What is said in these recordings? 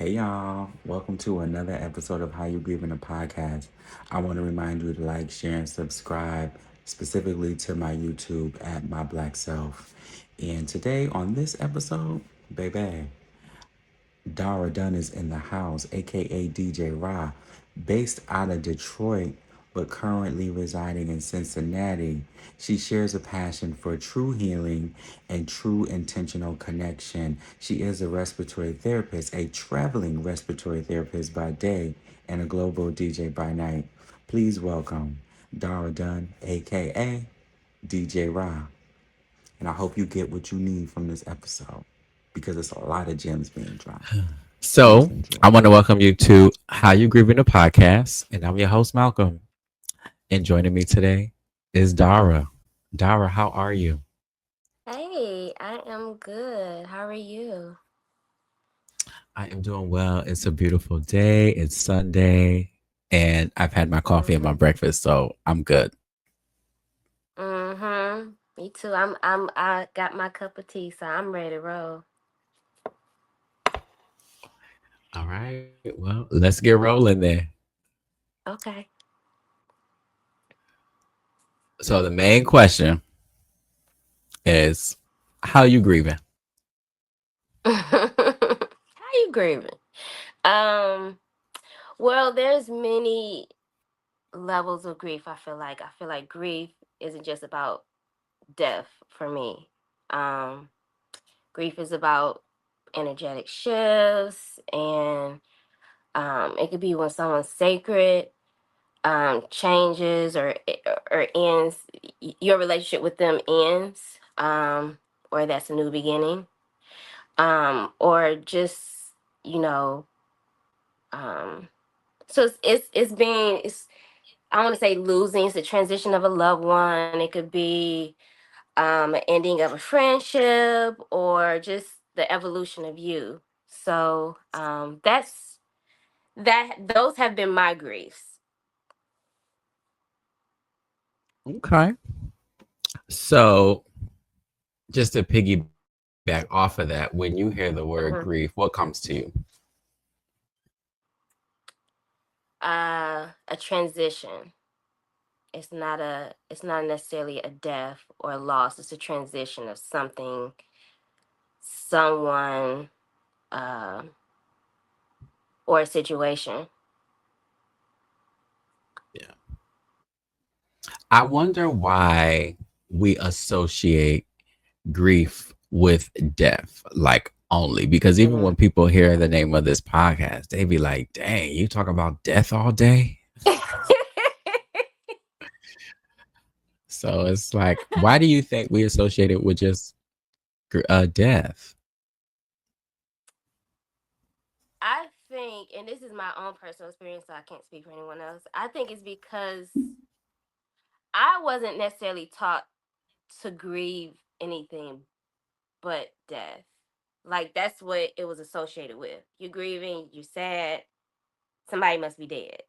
Hey y'all, welcome to another episode of How You Grievin, a podcast. I want to remind you to like, share, and subscribe specifically to my YouTube at My Black Self. And today on this episode, baby, Darrah Dunn is in the house, aka DJ Ra, based out of Detroit but currently residing in Cincinnati. She shares a passion for true healing and true intentional connection. She is a respiratory therapist, a traveling respiratory therapist by day, and a global DJ by night. Please welcome Darrah Dunn, aka DJ Ra. And I hope you get what you need from this episode because it's a lot of gems being dropped. Please So enjoy. I want to welcome you to How You Grieving the podcast, and I'm your host Malcolm. And joining me today is Darrah. Darrah, how are you? Hey, I am good. How are you? I am doing well. It's a beautiful day. It's Sunday, and I've had my coffee and my Mhm. breakfast, so I'm good. Mhm. Me too. I got my cup of tea, so I'm ready to roll. All right. Well, let's get rolling then. Okay. So the main question is, how you grieving? How you grieving? Um, well, there's many levels of grief, I feel like grief isn't just about death for me. Um, Grief is about energetic shifts and it could be when someone's sacred changes or ends, your relationship with them ends, or that's a new beginning, or just you know, um, so it's being it's I want to say losing. It's the transition of a loved one. It could be an ending of a friendship or just the evolution of you. So those have been my griefs. Okay. So just to piggyback off of that, when you hear the word grief, what Mhm. comes to you? A transition. It's not necessarily a death or a loss. It's a transition of something, someone, uh, or a situation. Yeah. I wonder why we associate grief with death, like only because even Mhm. when people hear the name of this podcast, they be like, dang, you talk about death all day. So it's like, why do you think we associate it with just death? I think, and this is my own personal experience, so I can't speak for anyone else. I think it's because I wasn't necessarily taught to grieve anything but death. Like that's what it was associated with. You're grieving, you're sad, somebody must be dead.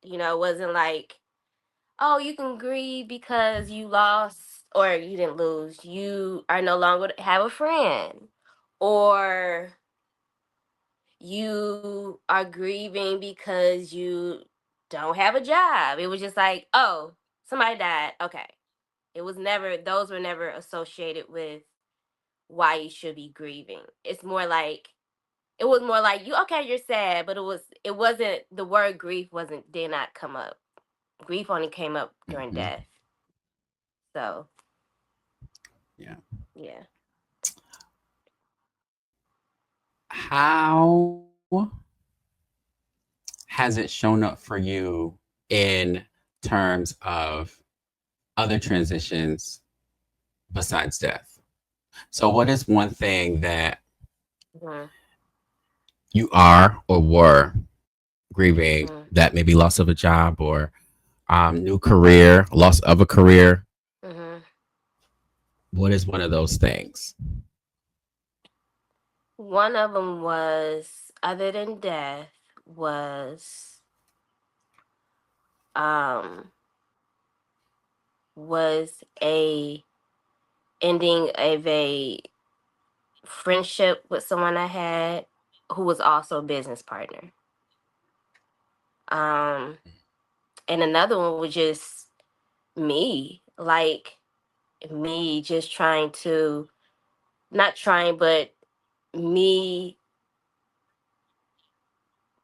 It wasn't like, oh, you can grieve because you lost or you didn't lose. You are no longer have a friend. Or you are grieving because you don't have a job. It was just like, oh, somebody died. Okay. Those were never associated with why you should be grieving. It was more like you okay, you're sad, but it wasn't the word grief wasn't did not come up. Grief only came up during Mhm. death. So Yeah. yeah. How has it shown up for you in terms of other transitions besides death? So, what is one thing that Mhm, you are or were grieving, mhm, that maybe loss of a job or new career, loss of a career? mhm. What is one of those things? One of them was, other than death, was um was a ending of a friendship with someone I had. who was also a business partner. Um, and another one was just me, like me just trying to, not trying, but me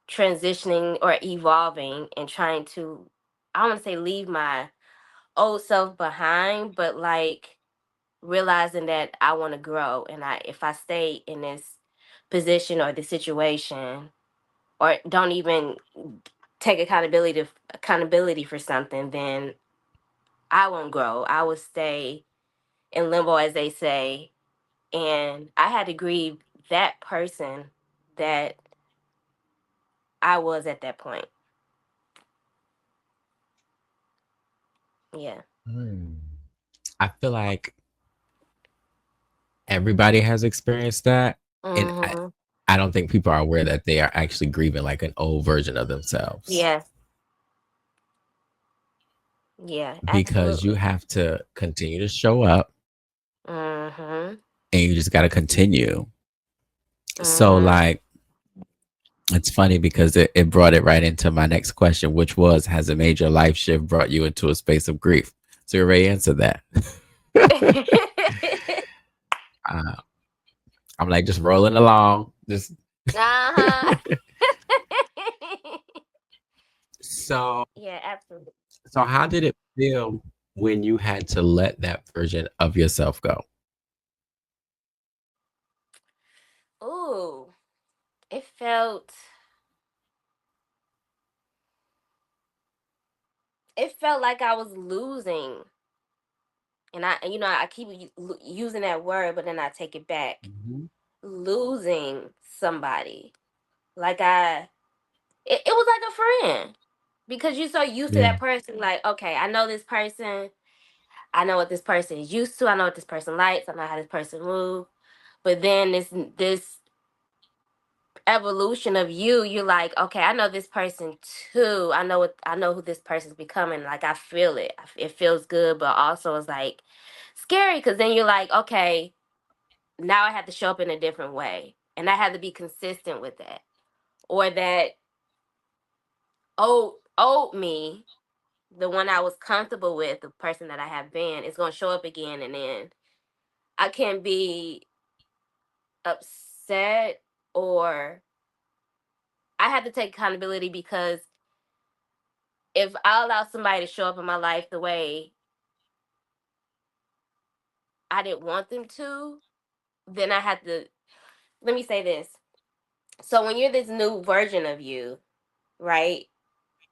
transitioning or evolving and trying to, I don't want to say leave my old self behind, but like realizing that I want to grow, and I if I stay in this position or the situation, or don't even take accountability for something, then I won't grow. I will stay in limbo, as they say. And I had to grieve that person that I was at that point. Yeah. Hmm. I feel like everybody has experienced that. And Mm-hmm. I don't think people are aware that they are actually grieving like an old version of themselves, Yeah. Yeah. because you Absolutely. have to continue to show up Mm-hmm. and you just got to continue. So, Mm-hmm. like, it's funny because it brought it right into my next question, which was, has a major life shift brought you into a space of grief? So you already answered that. uh, I'm like just rolling along. Just Uh-huh. so Yeah, absolutely. so how did it feel when you had to let that version of yourself go? Ooh, it felt it felt like I was losing. And I keep using that word, but then I take it back. Mhm. Losing somebody. Like it was like a friend, because you're so used to Yeah. that person. Like, okay, I know this person. I know what this person is used to. I know what this person likes. I know how this person moves. But then this evolution of you're like, okay, I know this person too. I know who this person's becoming. Like, I feel it. It feels good, but also it's like scary, because then you're like, okay, now I have to show up in a different way, and I have to be consistent with that, or that old me, the one I was comfortable with, the person that I have been, is going to show up again, and then I can be upset, or I have to take accountability, because if I allow somebody to show up in my life the way I didn't want them to, then I have to, let me say this. So when you're this new version of you, right?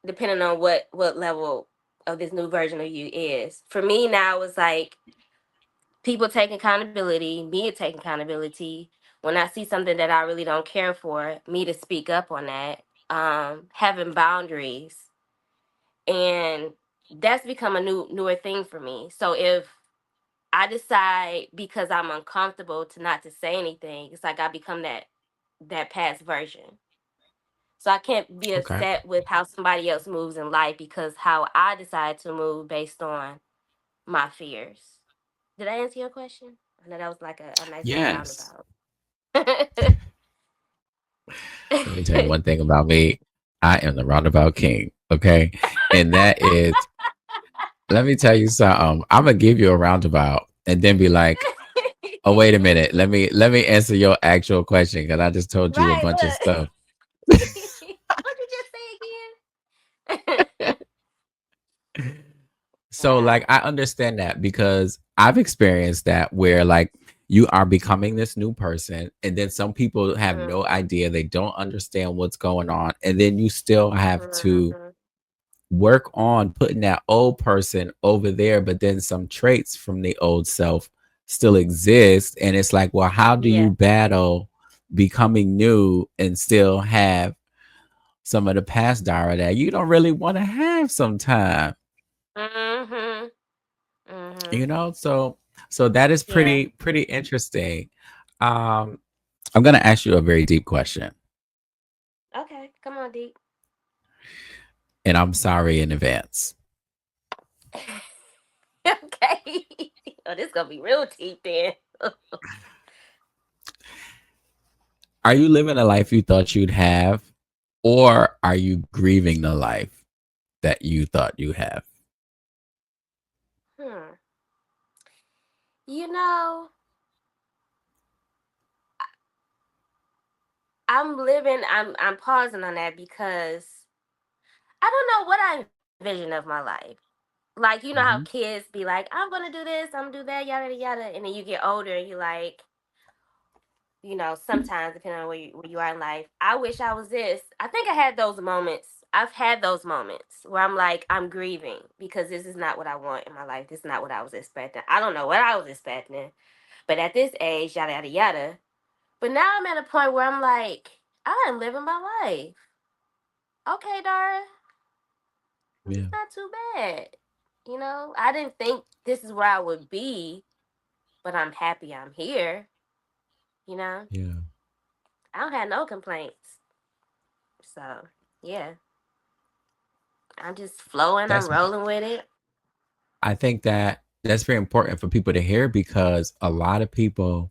Depending on what level of this new version of you is. For me now, it's like people taking accountability, me taking accountability. When I see something that I really don't care for, me to speak up on that. Having boundaries, and that's become a newer thing for me. So if I decide, because I'm uncomfortable, to not to say anything, it's like I become that past version. So I can't be Okay. upset with how somebody else moves in life, because how I decide to move based on my fears. Did I answer your question? I know that was like a nice little Yes. roundabout. Let me tell you one thing about me. I am the roundabout king. Okay. And that is, let me tell you something. I'm gonna give you a roundabout and then be like, oh, wait a minute. Let me answer your actual question, because I just told you a Right, bunch of look. stuff. What you just say again? So like Wow. I understand that, because I've experienced that where like you are becoming this new person and then some people have no Mhm, idea, they don't understand what's going on, and then you still have to mhm. work on putting that old person over there, but then some traits from the old self still exist, and it's like, well, how do you Yeah. battle becoming new and still have some of the past Darrah that you don't really want to have sometime? Mhm. Mhm. So that is Yeah. pretty interesting. um I'm going to ask you a very deep question, Okay. Come on, Deep. and I'm sorry in advance. Okay. Oh, this gonna be real deep then. Are you living a life you thought you'd have, or are you grieving the life that you thought you have? Hmm. You know, I'm pausing on that because I don't know what I envision of my life. Like, you know how Hmm. kids be like, I'm gonna do this, I'm gonna do that, yada yada yada, and then you get older and you like, sometimes depending on where you are in life, I wish I was this. I think I had those moments. I've had those moments where I'm like, I'm grieving because this is not what I want in my life. This is not what I was expecting. I don't know what I was expecting, but at this age, yada yada yada. But now I'm at a point where I'm like, I am living my life. Okay, Dara, Yeah. it's not too bad. I didn't think this is where I would be, but I'm happy I'm here. You know, Yeah. I don't have no complaints. So, yeah, I'm just flowing. I'm That's rolling with it. I think that that's very important for people to hear because a lot of people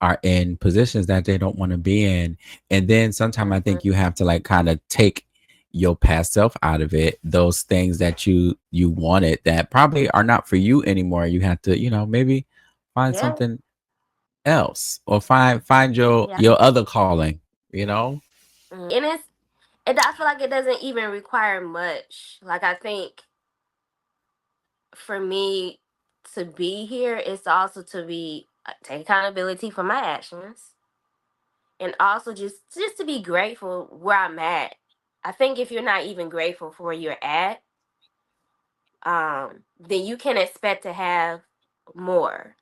are in positions that they don't want to be in. And then sometimes I think Hmm. you have to like kind of take your past self out of it, those things that you wanted that probably are not for you anymore. You have to, maybe find Yeah. something else or find Yeah. your other calling, you know? And I feel like it doesn't even require much. Like, I think for me to be here is also to be take accountability for my actions, and also just to be grateful where I'm at. I think if you're not even grateful for where you're at, then you can expect to have more.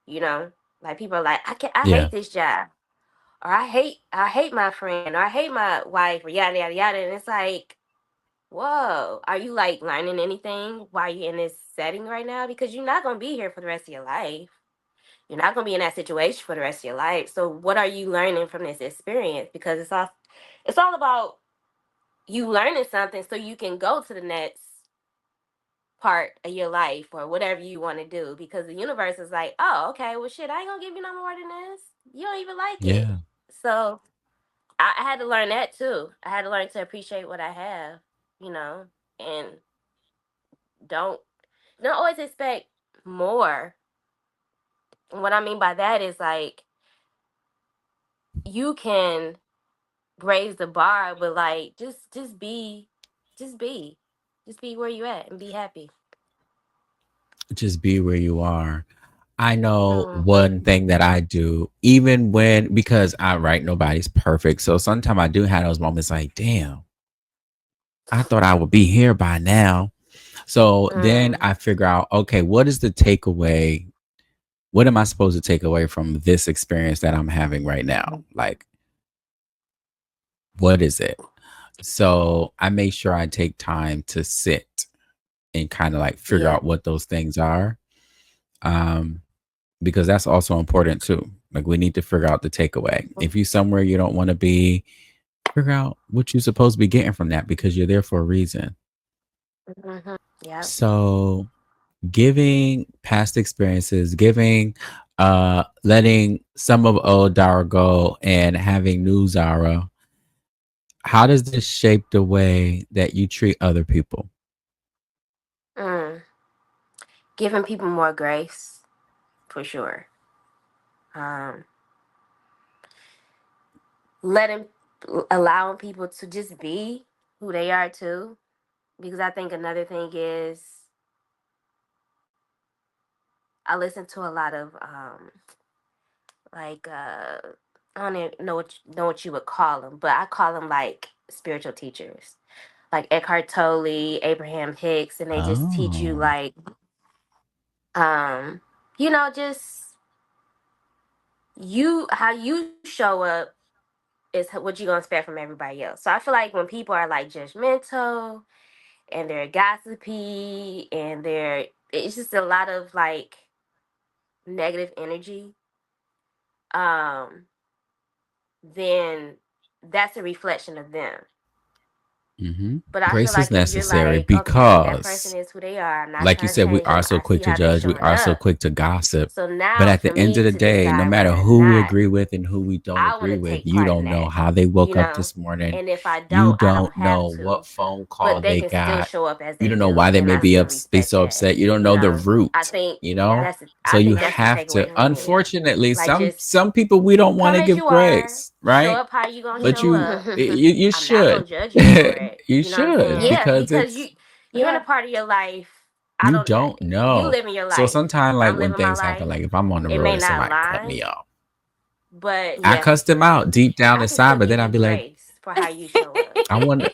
You know, like people are like, I Yeah. hate this job, or I hate my friend, or I hate my wife, or yada yada yada, and it's like, whoa, are you like learning anything while you're in this setting right now? Because you're not gonna be here for the rest of your life. You're not gonna be in that situation for the rest of your life. So what are you learning from this experience? Because it's all about you learning something so you can go to the next part of your life or whatever you want to do. Because the universe is like, oh, okay, well shit, I ain't gonna give you no more than this. You don't even like it. Yeah. So I had to learn that too. I had to learn to appreciate what I have, you know, and don't don't always expect more. And what I mean by that is like you can raise the bar, but like just be, just be where you at and be happy. Just be where you are. I know Hmm. one thing that I do, even when because I right, nobody's perfect. So sometimes I do have those moments like, damn, I thought I would be here by now. So then Mm. I figure out, okay, what is the takeaway? What am I supposed to take away from this experience that I'm having right now? Like, what is it? So I make sure I take time to sit and kind of like figure Yeah. out what those things are. Um, because that's also important too. Like we need to figure out the takeaway. If you somewhere you don't want to be, figure out what you're supposed to be getting from that because you're there for a reason. Hmm. Yeah. So giving past experiences, giving letting some of old Dara go and having new Zara, how does this shape the way that you treat other people? Mm. Giving people more grace for sure. Um, letting allowing people to just be who they are too. Because I think another thing is I listen to a lot of like I don't even know what you would call them, but I call them like spiritual teachers, like Eckhart Tolle, Abraham Hicks, and they just teach you Oh, like just how you show up is what you're gonna expect from everybody else. So I feel like when people are like judgmental and they're gossipy and it's just a lot of like negative energy, um, then that's a reflection of them. But I feel Grace is like if you're necessary like, okay, that person because, is who they are. I'm not like you trying to said, we change are them. so I see quick to how they're judge. We showing are so up. quick to gossip. So But now at for the end of me the to day, no decide matter whether or who we not agree with and who we don't I want agree to with, take you part in don't know that, how they you woke up know, this morning. and if I You don't, I don't don't have know to. what phone call But they they can still got. show up as You they don't know do, why they and may I be still be respect so that. upset. You don't You know the know, I root, think you know? I So you think that's the have takeaway to, for me. unfortunately, Like, just some people we don't want come to as give you are, grace, show right? up how you gonna But show up. you I'm not should. gonna judge you for it. You You know what I'm should, saying? Yeah, because because it's, you're in a part of your life. I you don't. don't You know. living your So life. sometimes, like I'm when living my things happen, life. like if I'm on the It road may and not somebody cut align, me off, but I yeah, cussed them out deep down I can still inside, but give then I'd you be like, grace for how you show up. I wonder.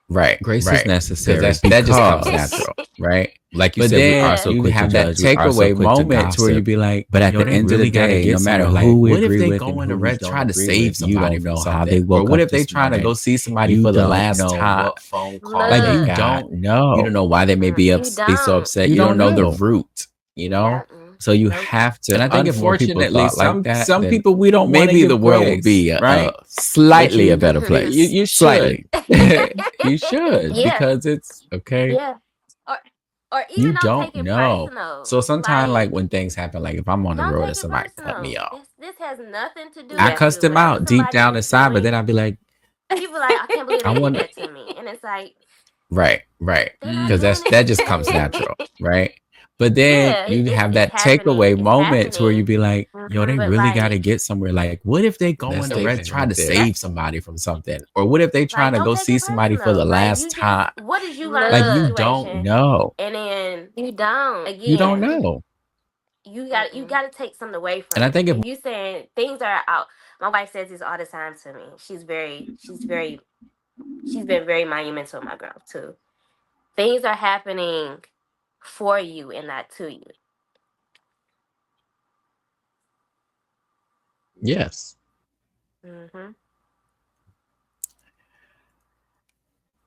Right, grace is Right. necessary Because that that just just comes comes natural, natural. right? Like you But said, we are then so you quick to have that judge. We are so takeaway quick to moments where you gossip. be like, But at yo, the they end of the really got to day, get no matter somewhere. Like, who we what if agree they with and going to who we don't try to agree with, save you somebody don't from know how they something? Or woke what up if they this trying to morning. go see somebody You for the don't last know time? what phone call Like, they you got. don't You know. don't know why they may be so upset. You You don't don't know the know. root, you know? So you Nope. have to. And I think, Unfortunately, unfortunately, thought like that, some then people we don't want to maybe the give world will grace, be right? But slightly a you better place. you should. Slightly. You should, Yeah. because it's okay. Yeah. Or or You even don't don't take it know. personal. So sometimes, like Like, when things happen, like if I'm on the don't road take and it somebody cut me personal. off, This has nothing to do I with cussed you. them Whatever out deep somebody down is inside, but then doing, I'd be like, you be like, I can't believe I they did want, that to me. And it's like, right, they're not because doing that just it comes to natural, you. right? But then Yeah, you have it's that happening. takeaway It's moments where you happening. be like, yo, they But really got to like, get somewhere. Like, what if they that going to statement try to right there. save somebody from something? Or what if they trying Like, to don't go take see it somebody for the personal. Like, last you just, time? what did you learn Like, from the you don't situation? know. And then you don't. You don't Again, know. you got to take something away And from I it. think if, If you saying things are out, my wife says this all the time to me. She's been very monumental in my growth too. Things are happening for you and not to you. yes. Hmm.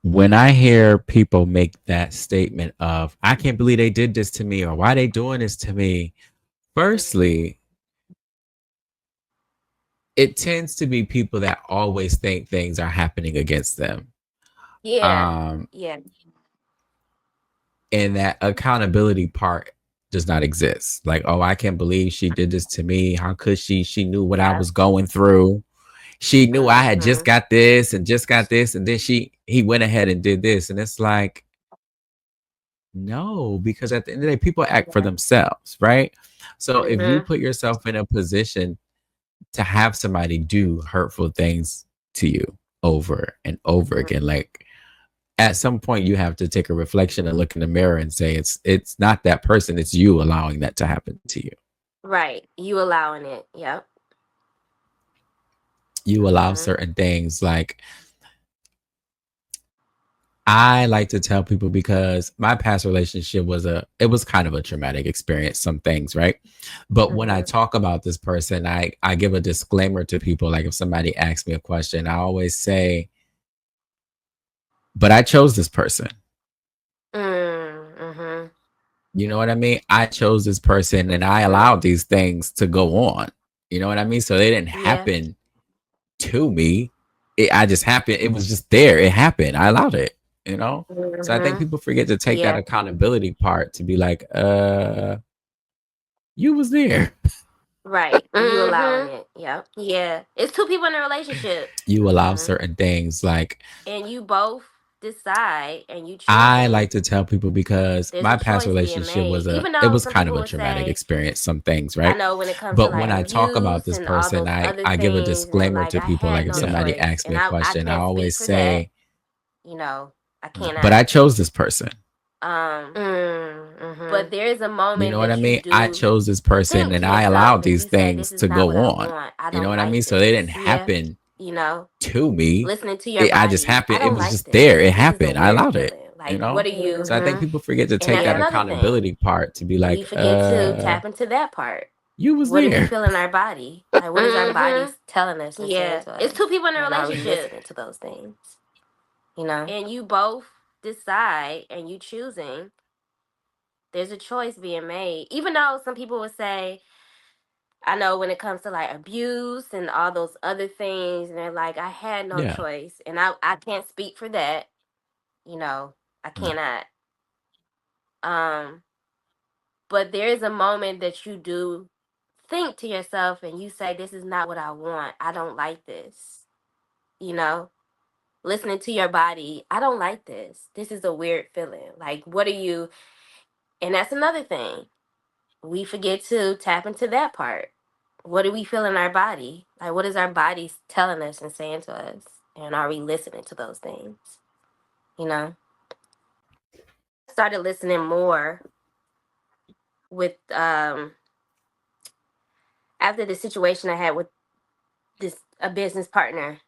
When I hear people make that statement of, I can't believe they did this to me, or why they doing this to me, firstly, it tends to be people that always think things are happening against them. Yeah, Um, yeah, and that accountability part does not exist. Like, oh, I can't believe she did this to me. How could she? She knew what I yeah. was going through. She knew I had just Hmm. got this and just got this, and then he went ahead and did this. And it's like, no, because at the end of the day, people act for Yeah. themselves, right? So if you Hmm. put yourself in a position to have somebody do hurtful things to you over and over Hmm. again, like at some point you have to take a reflection and look in the mirror and say it's not that person, it's you allowing that to happen to you. Right. You allowing it. Yep. You allow Hmm. certain things. Like, I like to tell people, because my past relationship it was kind of a traumatic experience, some things, right? But when I Hmm. talk about this person, I give a disclaimer to people. Like, if somebody asks me a question, I always say, but I chose this person. Mm-hmm. You know what I mean? I chose this person and I Yep. allowed these things to go on. You know what I mean? So they didn't Yeah. happen to me. I just happened. It was just there. It happened. I allowed it, you know? So I think Hmm. people forget to take that Yeah. accountability part to be like, you was there. Right. You allowing it. Yep. Yeah. It's two people in a relationship. You allow Hmm. certain things. Like, And you both decide and you I choosing. like to tell people, because There's a my past choice being relationship made. Even it though was some kind of people a would traumatic say, experience, some things, I right? know when it comes to But like when I talk about abuse this and all person, those other I give a things, and they're disclaimer like, to I people. had Like, if no somebody choice. asks me And a I question, I can't speak always for that. say, I but cannot. I chose this person. But there is a You know moment what I that you mean? I do chose this person think and to I yourself allowed and these you say, this things is to not go what I on. want. I You know don't what I like mean? So they this. didn't Yeah. happen You know, to me. listening to your I just body. I happened. It don't was like just there. this. It This is a happened. I weird allowed it, feeling. you Like, what know? are you? So I think people forget to And take that's that another thing. accountability part to be We like, forget to tap into that part. you was What do we there. feel in our body? Like, what is our bodies telling us and saying to us? It's two people in a relationship. Are we listening to those things? You know? And you both decide and you choosing. There's a choice being made. Even though some people would say, I know when it comes to like abuse and all those other things, and they're like, I had no Yeah. choice, and I can't speak for that. You know, I No. cannot. Um, but there is a moment that you do think to yourself, and you say, "This is not what I want. I don't like this." You know, listening to your body, I don't like this. This is a weird feeling. Like, what are you? And that's another thing. We forget to tap into that part. What do we feel in our body? Like, what is our body telling us and saying to us? And are we listening to those things? You know? I started listening more with, after the situation I had with a business partner.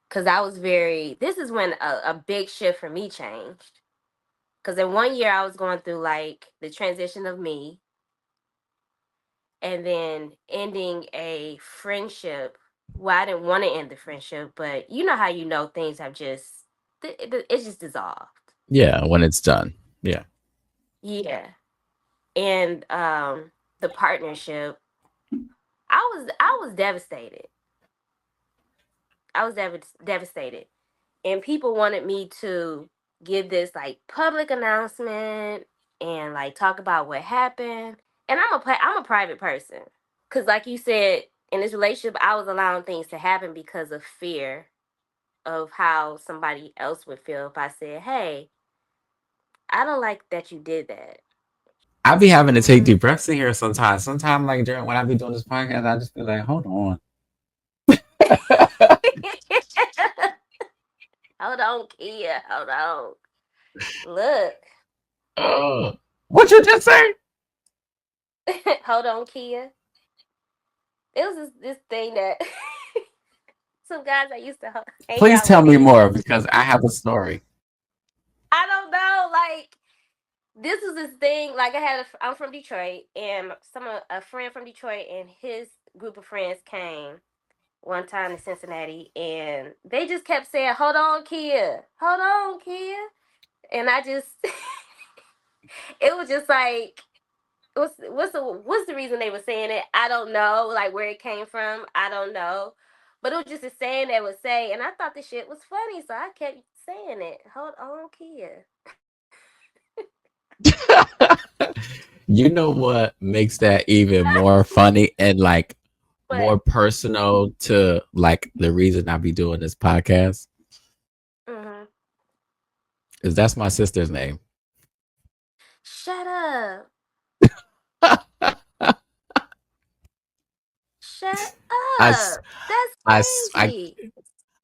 Because I was this is when a big shift for me changed. Because in one year, I was going through like the transition of me, and then ending a friendship. Well, I didn't want to end the friendship, but you know how things have just it's just dissolved. Yeah, when it's done. Yeah. Yeah, and the partnership, I was devastated. I was devastated, and people wanted me to give this like public announcement and like talk about what happened. And I'm a private person. Because, like you said, in this relationship, I was allowing things to happen because of fear of how somebody else would feel if I said, "Hey, I don't like that you did that." I be having to take Hmm. deep breaths in here sometimes. Sometimes, like during when I be doing this podcast, I just be like, hold on. Hold on, Kia. Hold on. Look. Oh, what you just say? Hold on, Kia. It was this thing that some guys I used to hang Please out tell with, me they more because I have a story. I don't know, like this was this thing. Like I'm from Detroit, and a friend from Detroit and his group of friends came one time to Cincinnati, and they just kept saying, "Hold on, Kia. Hold on, Kia." And I just, it was just like, what's the reason they were saying it? I don't know. Like where it came from, I don't know. But it was just a saying they would say, and I thought the shit was funny, so I kept saying it. Hold on, Kia. You know what makes that even more funny and like more But personal to like the reason I be doing this podcast mhm. is that's my sister's name. Shut up. Shut I, s- up. That's I, s- crazy.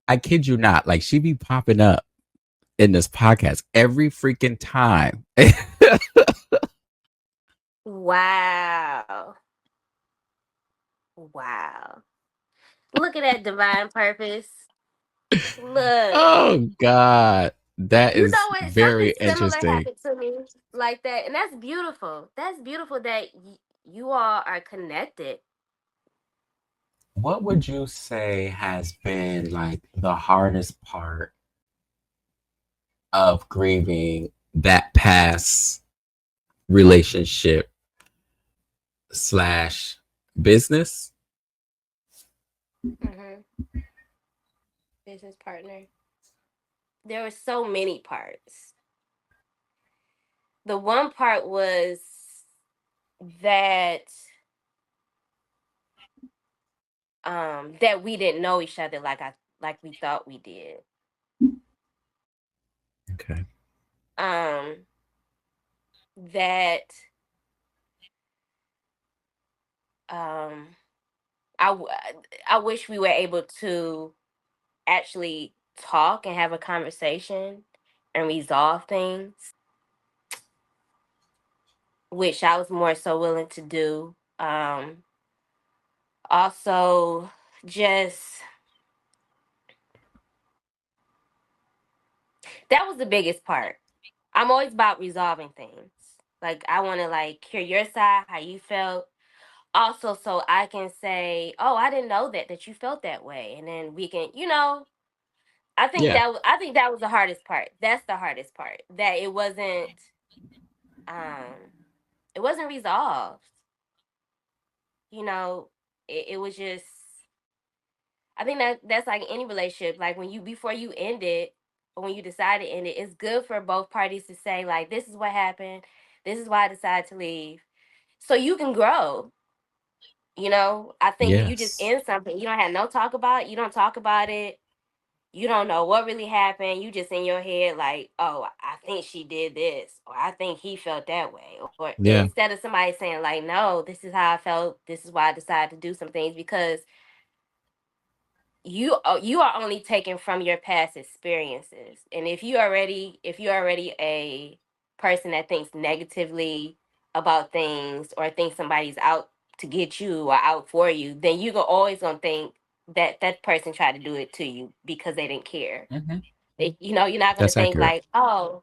I kid you not. Like she be popping up in this podcast every freaking time. Wow. Wow. Look at that divine purpose. Look. Oh God, that You is know what? Something very similar interesting. happened to me like that. And that's beautiful. That's beautiful that you all are connected. What would you say has been like the hardest part of grieving that past relationship slash business? Hmm. Business partner. There were so many parts. The one part was that that we didn't know each other like we thought we did. Okay. Um that um I w- I wish we were able to actually talk and have a conversation and resolve things, which I was more so willing to do. Also, just that was the biggest part. I'm always about resolving things. Like I want to like hear your side, how you felt. Also, so I can say, "Oh, I didn't know that you felt that way," and then we can, Yeah. I think that was the hardest part. That's the hardest part. That um it wasn't resolved. you know, it was just, I think that that's like any relationship. Like when you, before you end it, or when you decide to end it, it's good for both parties to say like, this is what happened. This is why I decided to leave. So you can grow. I think when you just Yes. end something, you don't have no talk about it, you don't talk about it, you don't know what really happened. You just in your head like, oh, I think she did this, or I think he felt that way. Or Yeah. instead of somebody saying like, no, this is how I felt, this is why I decided to do some things, because you are only taken from your past experiences. And if you're already a person that thinks negatively about things, or thinks somebody's out to get you or out for you, then always gonna think that that person tried to do it to you because they didn't care. Hmm. You're not gonna That's think accurate. like, oh,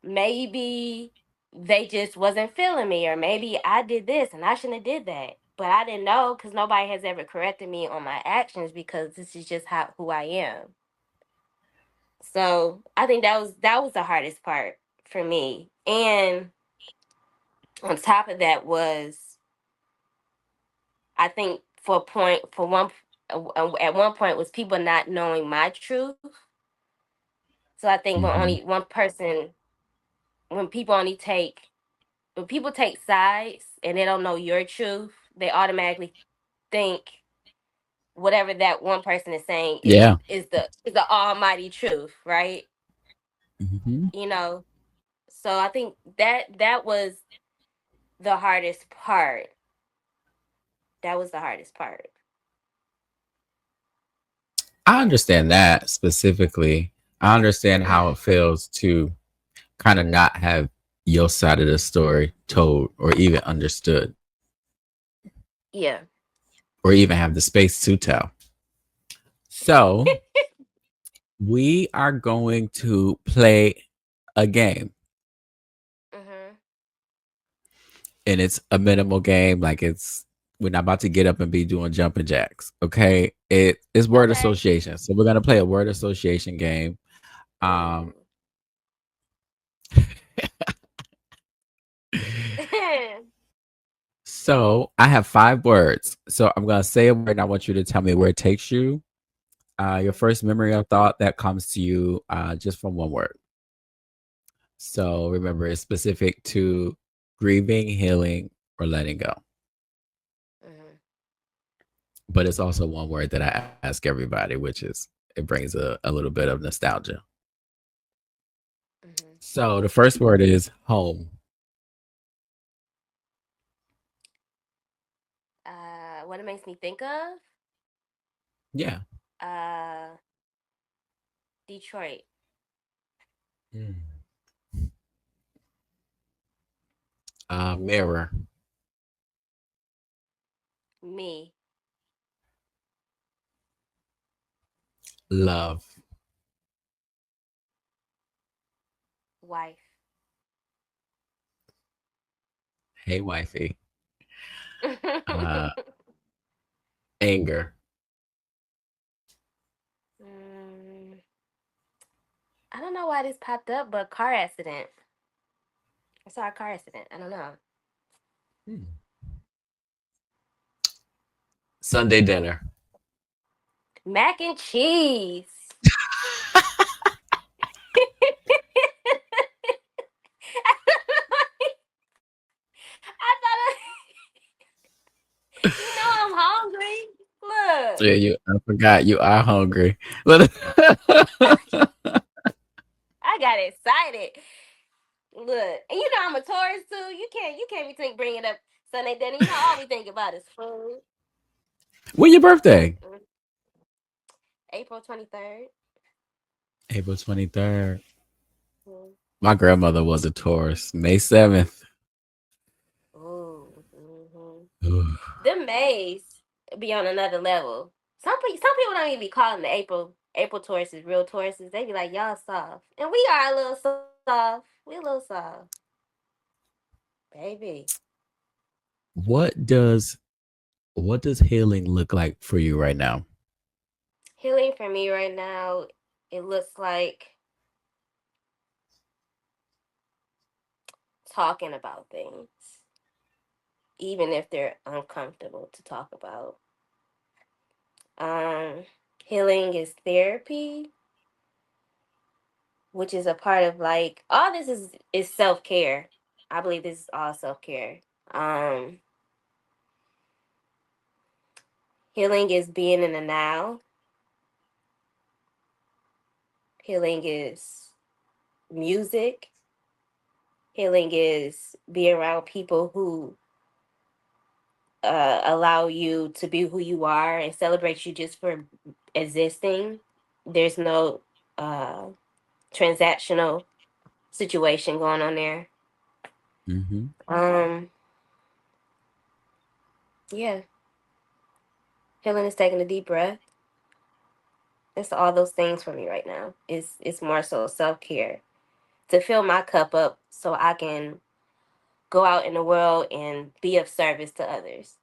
maybe they just wasn't feeling me, or maybe I did this and I shouldn't have did that, but I didn't know because nobody has ever corrected me on my actions, because this is just how who I am. So I think that was the hardest part for me. And on top of that was, I think for a point, for one, at one point, was people not knowing my truth. So I think when Hmm. only one person, when people only take when people take sides and they don't know your truth, they automatically think whatever that one person is saying is Yeah. the almighty truth, right? Hmm. You know. So I think that was the hardest part. That was the hardest part. I understand that specifically. I understand how it feels to kind of not have your side of the story told or even understood Yeah. or even have the space to tell. So we are going to play a game, Mhm. and it's a minimal game. Like we're not about to get up and be doing jumping jacks. Okay. It is word Okay. association. So we're going to play a word association game. Um, Ooh. so I have 5 words. So I'm going to say a word and I want you to tell me where it takes you. Your Mhm. first memory or thought that comes to you just from one word. So remember, it's specific to grieving, healing, or letting go. Mhm. But it's also one word that I ask everybody, which is it brings a little bit of nostalgia. Mhm. So the first word is home. What it makes me think of? Yeah. Uh, Detroit. Mm. Mirror. Me. Love. Wife. Hey, wifey. Uh, anger. Mm, I don't know why this popped up, but car accident. I saw a car accident. I don't know. Hmm. Sunday dinner. Mac and cheese. I thought, I'm hungry. Look, Yeah, you. I forgot you are hungry. But I got excited. Look, and I'm a tourist too. You can't be bringing up Sunday dinner. All we think about is food. when your birthday? Mm, April 23rd. April 23rd. Mm. My grandmother was a Taurus. May 7th. Ooh. Hmm. Ooh. Them Mays be on another level. Some people don't even be calling the April Tauruses real Tauruses. They be like, y'all soft, and we are a little soft. We a little soft, baby. What does what does healing look like for you right now? Healing for me right now, it looks like talking about things. even if they're uncomfortable to talk about. Um, Healing is therapy, which is a part of like all this is self care. I believe this is all self care. Um, Healing is being in the now. Healing is music. Healing is being around people who allow you to be who you are and celebrate you just for existing. There's no uh, transactional situation going on there. Mm-hmm. Um, yeah, healing is taking a deep breath. It's all those things for me right now. It's more so self care to fill my cup up so I can go out in the world and be of service to others.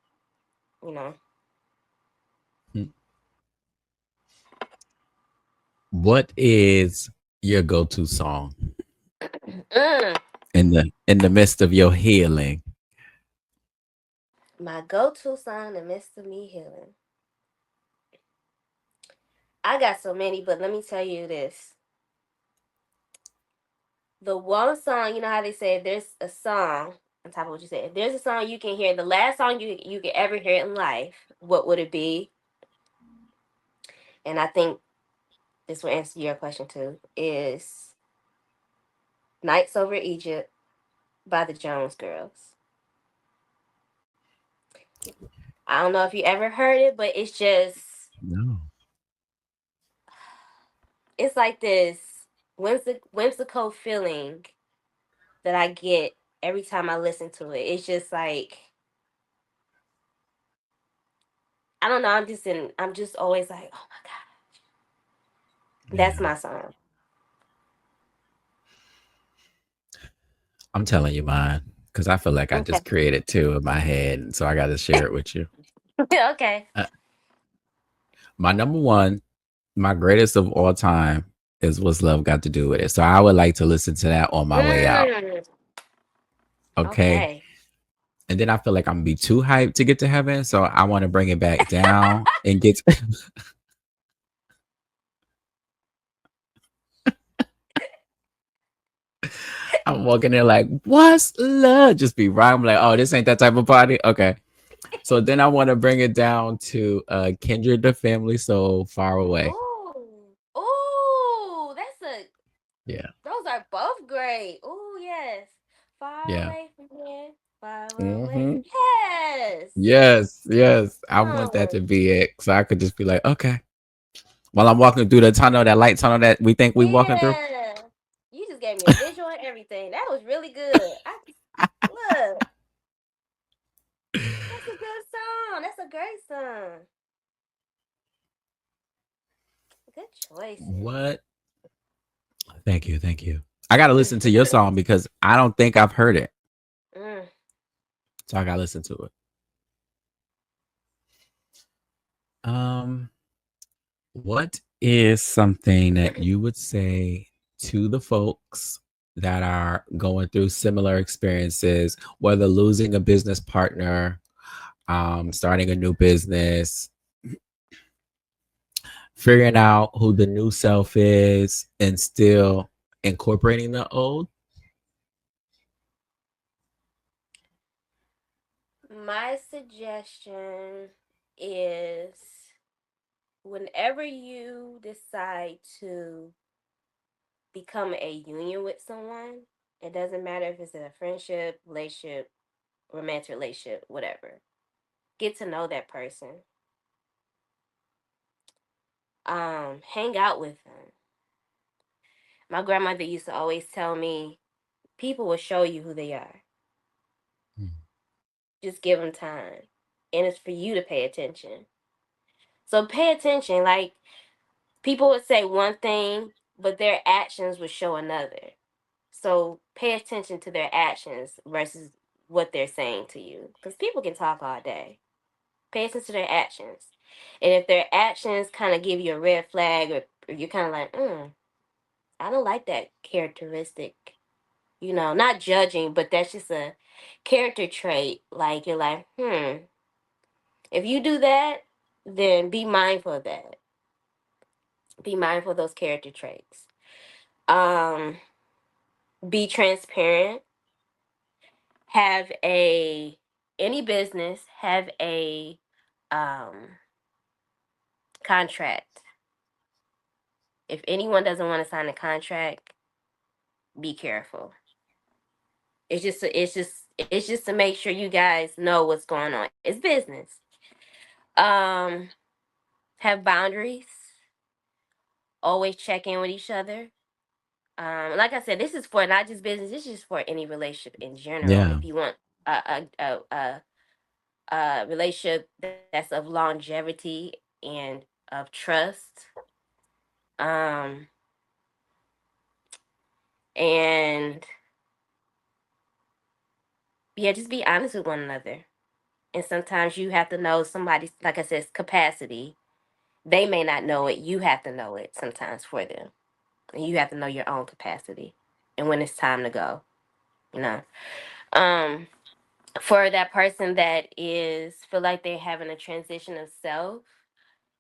You know. What is your go-to song Mm, in the midst of your healing? my go-to song in the midst of me healing. I got so many, but let me tell you this. The one song, you know how they say if there's a song, on top of what you said, if there's a song you can hear, the last song you could ever hear in life, what would it be? And I think this will answer your question too, is Nights Over Egypt by the Jones Girls. I don't know if you ever heard it, but No. it's like this whimsical feeling that I get every time I listen to it. It's just like I don't know. I'm just always like, oh my god, that's Yeah. my song. I'm telling you mine because I feel like I Okay. just created two in my head, so I got to share it with you. Okay. Uh, my number one, my greatest of all time is "What's Love Got to Do with It." So I would like to listen to that on my way out. Mm, Okay. okay. And then I feel like I'm gonna be too hyped to get to heaven, so I want to bring it back down and get. I'm walking there like, "What's love?" Just be right. I'm like, "Oh, this ain't that type of party." Okay. So then I want to bring it down to Kindred the Family So Far Away. Ooh. Ooh. Yeah. Those are both great. Ooh, yes. Far Yeah. away from here. Far away. Hmm. Yes. Yes. Yes. I want that to Mm. be it. So I could just be like, okay. While I'm walking through the tunnel, that light tunnel that we think we walking through. Yeah. You just gave me a visual and everything. That was really good. I look. That's a good song. That's a great song. Good choices. What? Thank you. Thank you. I got to listen to your song because I don't think I've heard it. Mm. So I got to listen to it. Um, what is something that you would say to the folks that are going through similar experiences, whether losing a business partner, starting a new business, figuring out who the new self is, and still incorporating the old? My suggestion is whenever you decide to become a union with someone, it doesn't matter if it's a friendship, relationship, romantic relationship, whatever. Get to know that person. Hang out with them. My grandmother used to always tell me, people will show you who they are. Just give them time. And it's for you to pay attention. So pay attention. Like, people would say one thing, but their actions would show another. So pay attention to their actions versus what they're saying to you. Because people can talk all day. Pay attention to their actions. And if their actions kind of give you a red flag, or you're kind of like, I don't like that characteristic. Not judging, but that's just character trait, like you're like, if you do that, then be mindful of that. Be mindful of those character traits. Um, be transparent. Have a any business have a contract. If anyone doesn't want to sign a contract, be careful. It's just to make sure you guys know what's going on. It's business. Um, have boundaries. Always check in with each other. Like I said, this is for not just business. This is just for any relationship in general. Yeah. If you want a relationship that's of longevity and of trust, um, and yeah, just be honest with one another. And sometimes you have to know somebody's, like I said, capacity. They may not know it. You have to know it sometimes for them. And you have to know your own capacity and when it's time to go, you know. Um, for that person that is feel like they're having a transition of self,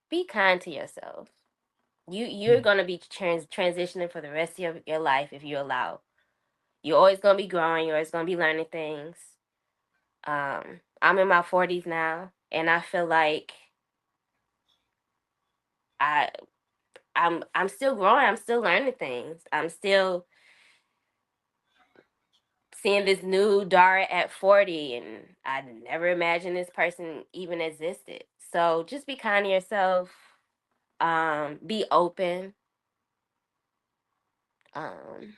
be kind to yourself. You're gonna be transitioning for the rest of your life if you allow. You're always gonna be growing. You're always gonna be learning things. I'm in my 40s now, and I feel like I I'm still growing. I'm still learning things. I'm still seeing this new Darrah at 40, and I never imagined this person even existed. So just be kind to yourself. Be open. Um,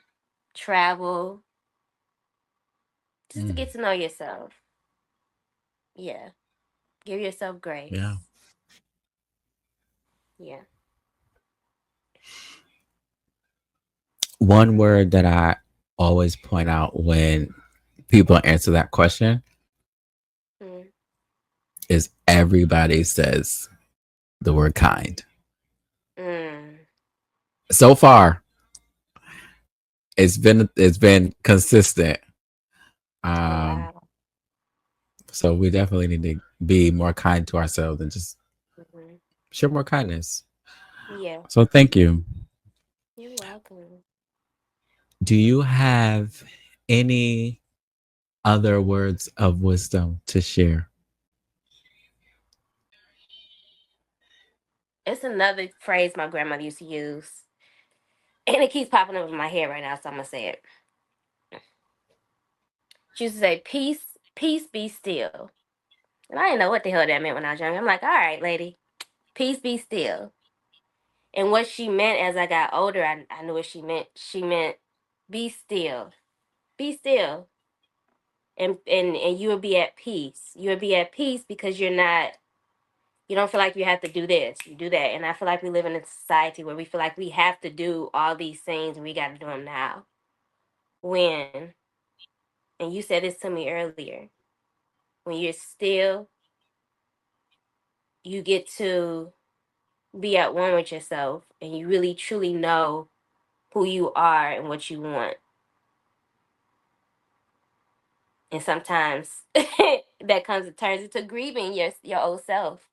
travel just to Mm. get to know yourself. Yeah, give yourself Yeah. grace. Yeah. One word that I always point out when people answer that question Mm. is everybody says the word kind. Mm. So far, it's been consistent. Oh Um, wow. so we definitely need to be more kind to ourselves and just Hmm. show more kindness. Yeah. So thank you. You're welcome. Do you have any other words of wisdom to share? It's another phrase my grandmother used to use, and it keeps popping up in my head right now, so I'm gonna say it. She used to say, "Peace, peace, be still." And I didn't know what the hell that meant when I was young. I'm like, "All right, lady, peace, be still." And what she meant as I got older, I knew what she meant. She meant, "Be still, be still," and you will be at peace. You will be at peace because you're not. You don't feel like you have to do this, you do that. And I feel like we live in a society where we feel like we have to do all these things and we got to do them now. When, and you said this to me earlier, when you're still, you get to be at one with yourself and you really truly know who you are and what you want. And sometimes that turns into grieving your old self.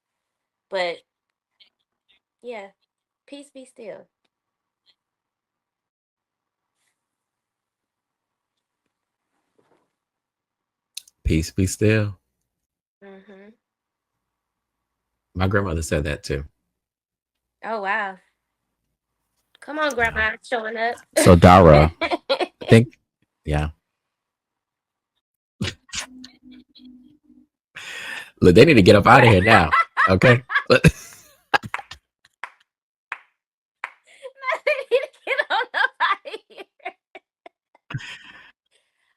But yeah, peace be still. Peace be still. Hmm. My grandmother said that too. Oh wow. Come on, Yeah. grandma, showing up. So Dara, I think, yeah. Look, they need to get up out of Right. here now. Okay. Get on up out of here.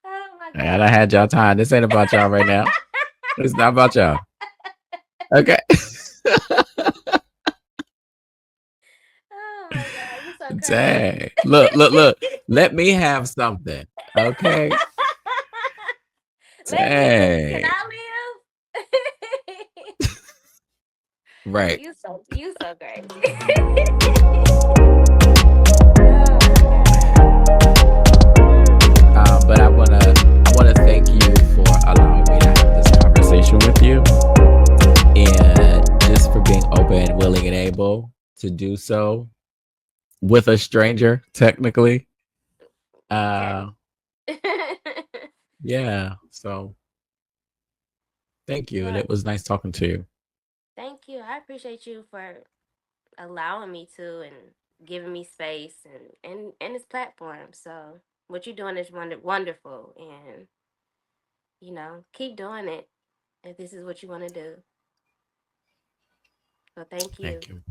Oh my And I god. had y'all time. This ain't about y'all right now. It's not about y'all. Okay. Oh my god, you so Dang. crazy. Look, look, look. Let me have something. Okay. Let me live. Can Dang. I live? Right. You so crazy. Oh my god. But I wanna thank you to do so with a stranger, technically. Tech- Uh, yeah. So thank you. And well, it was nice talking to you. thank you. I appreciate you for allowing me to and giving me space and this platform. So what you're doing is wonderful, and keep doing it if this is what you want to do. So thank you. Thank you.